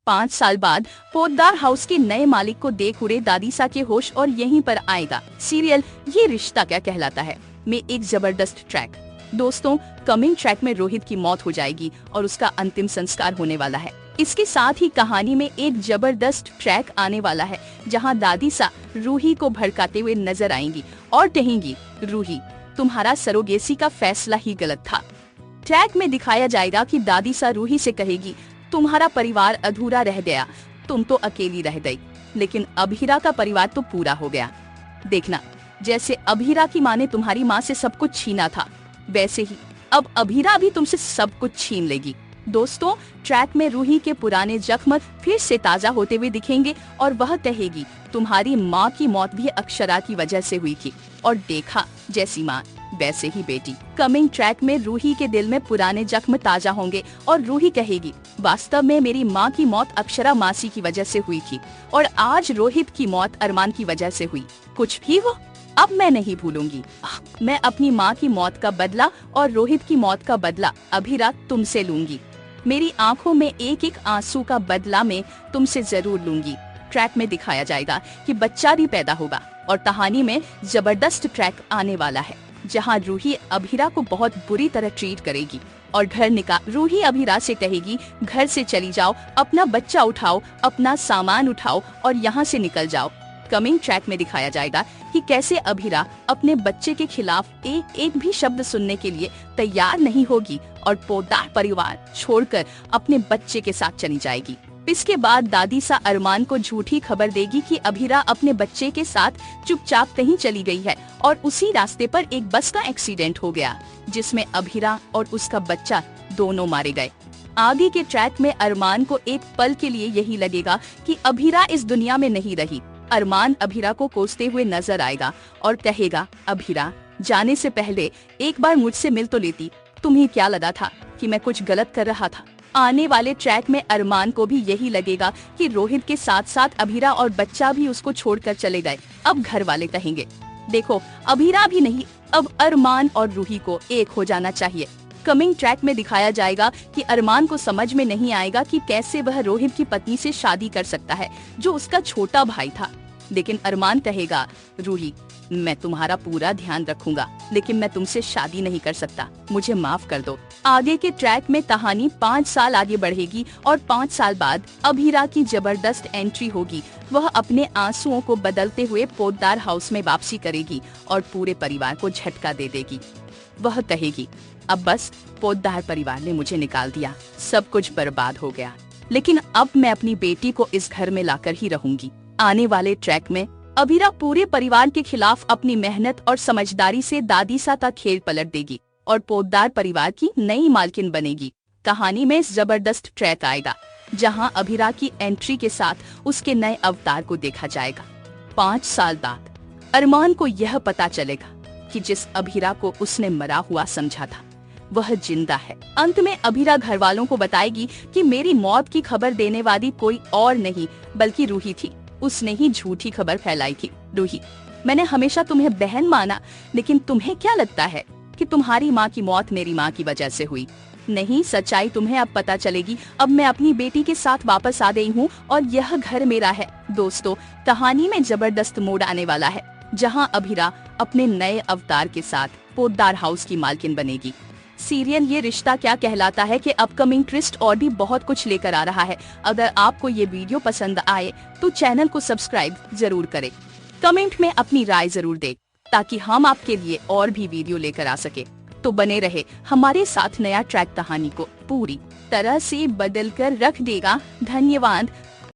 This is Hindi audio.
5 साल बाद पोद्दार हाउस के नए मालिक को देख उड़े दादीसा के होश और यहीं पर आएगा सीरियल ये रिश्ता क्या कहलाता है में एक जबरदस्त ट्रैक। दोस्तों, कमिंग ट्रैक में रोहित की मौत हो जाएगी और उसका अंतिम संस्कार होने वाला है। इसके साथ ही कहानी में एक जबरदस्त ट्रैक आने वाला है जहां दादीसा रूही को भड़काते हुए नजर आएंगी और कहेंगी, रूही तुम्हारा सरोगेसी का फैसला ही गलत था। ट्रैक में दिखाया जाएगा कि दादीसा रूही से कहेगी, तुम्हारा परिवार अधूरा रह गया, तुम तो अकेली रह गई, लेकिन अभीरा का परिवार तो पूरा हो गया। देखना, जैसे अभीरा की माँ ने तुम्हारी माँ से सब कुछ छीना था, वैसे ही अब अभीरा भी तुमसे सब कुछ छीन लेगी। दोस्तों, ट्रैक में रूही के पुराने जख्म फिर से ताजा होते हुए दिखेंगे और वह कहेगी, तुम्हारी माँ की मौत भी अक्षरा की वजह से हुई थी और देखा जैसी माँ वैसे ही बेटी। कमिंग ट्रैक में रूही के दिल में पुराने जख्म ताजा होंगे और रूही कहेगी, वास्तव में मेरी माँ की मौत अक्षरा मासी की वजह से हुई थी और आज रोहित की मौत अरमान की वजह से हुई। कुछ भी हो, अब मैं नहीं भूलूंगी। मैं अपनी माँ की मौत का बदला और रोहित की मौत का बदला अभीरा तुमसे लूंगी। मेरी आंखों में एक एक आंसू का बदला मैं तुमसे जरूर लूंगी। ट्रैक में दिखाया जाएगा कि बच्चा भी पैदा होगा और कहानी में जबरदस्त ट्रैक आने वाला है जहां रूही अभीरा को बहुत बुरी तरह ट्रीट करेगी और घर निकाल रूही अभीरा से कहेगी, घर से चली जाओ, अपना बच्चा उठाओ, अपना सामान उठाओ और यहाँ से निकल जाओ। कमिंग ट्रैक में दिखाया जाएगा कि कैसे अभीरा अपने बच्चे के खिलाफ एक भी शब्द सुनने के लिए तैयार नहीं होगी और पोद्दार परिवार छोड़कर अपने बच्चे के साथ चली जाएगी। इसके बाद दादीसा अरमान को झूठी खबर देगी कि अभीरा अपने बच्चे के साथ चुपचाप कहीं चली गई है और उसी रास्ते पर एक बस का एक्सीडेंट हो गया जिसमें अभीरा और उसका बच्चा दोनों मारे गए। आगे के ट्रैक में अरमान को एक पल के लिए यही लगेगा कि अभीरा इस दुनिया में नहीं रही। अरमान अभीरा को कोसते हुए नजर आएगा और कहेगा, अभीरा जाने से पहले एक बार मुझसे मिल तो लेती, तुम्हें क्या लगा था कि मैं कुछ गलत कर रहा था। आने वाले ट्रैक में अरमान को भी यही लगेगा कि रोहित के साथ साथ अभीरा और बच्चा भी उसको छोड़कर चले गए। अब घर वाले कहेंगे, देखो अभीरा भी नहीं, अब अरमान और रूही को एक हो जाना चाहिए। कमिंग ट्रैक में दिखाया जाएगा कि अरमान को समझ में नहीं आएगा कि कैसे वह रोहित की पत्नी से शादी कर सकता है जो उसका छोटा भाई था, लेकिन अरमान कहेगा, रूही मैं तुम्हारा पूरा ध्यान रखूंगा, लेकिन मैं तुमसे शादी नहीं कर सकता, मुझे माफ कर दो। आगे के ट्रैक में कहानी 5 साल आगे बढ़ेगी और 5 साल बाद अभीरा की जबरदस्त एंट्री होगी। वह अपने आंसुओं को बदलते हुए पोद्दार हाउस में वापसी करेगी और पूरे परिवार को झटका दे देगी। वह कहेगी, अब बस पोद्दार परिवार ने मुझे निकाल दिया, सब कुछ बर्बाद हो गया, लेकिन अब मैं अपनी बेटी को इस घर में लाकर ही रहूंगी। आने वाले ट्रैक में अभीरा पूरे परिवार के खिलाफ अपनी मेहनत और समझदारी से दादीसा का खेल पलट देगी और पोद्दार परिवार की नई मालकिन बनेगी। कहानी में जबरदस्त ट्रैक आएगा जहां अभीरा की एंट्री के साथ उसके नए अवतार को देखा जाएगा। 5 साल बाद अरमान को यह पता चलेगा कि जिस अभीरा को उसने मरा हुआ समझा था वह जिंदा है। अंत में अभीरा घर वालों को बताएगी कि मेरी मौत की खबर देने वाली कोई और नहीं बल्कि रूही थी, उसने ही झूठी खबर फैलाई थी। रूही, मैंने हमेशा तुम्हें बहन माना, लेकिन तुम्हें क्या लगता है कि तुम्हारी माँ की मौत मेरी माँ की वजह से हुई? नहीं, सच्चाई तुम्हें अब पता चलेगी। अब मैं अपनी बेटी के साथ वापस आ गई हूँ और यह घर मेरा है। दोस्तों, कहानी में जबरदस्त मोड़ आने वाला है जहां अभीरा अपने नए अवतार के साथ पोद्दार हाउस की मालकिन बनेगी। सीरियल ये रिश्ता क्या कहलाता है कि अपकमिंग ट्विस्ट और भी बहुत कुछ लेकर आ रहा है। अगर आपको ये वीडियो पसंद आए तो चैनल को सब्सक्राइब जरूर करें। कमेंट में अपनी राय जरूर दें ताकि हम आपके लिए और भी वीडियो लेकर आ सके। तो बने रहे हमारे साथ, नया ट्रैक कहानी को पूरी तरह से बदल कर रख देगा। धन्यवाद।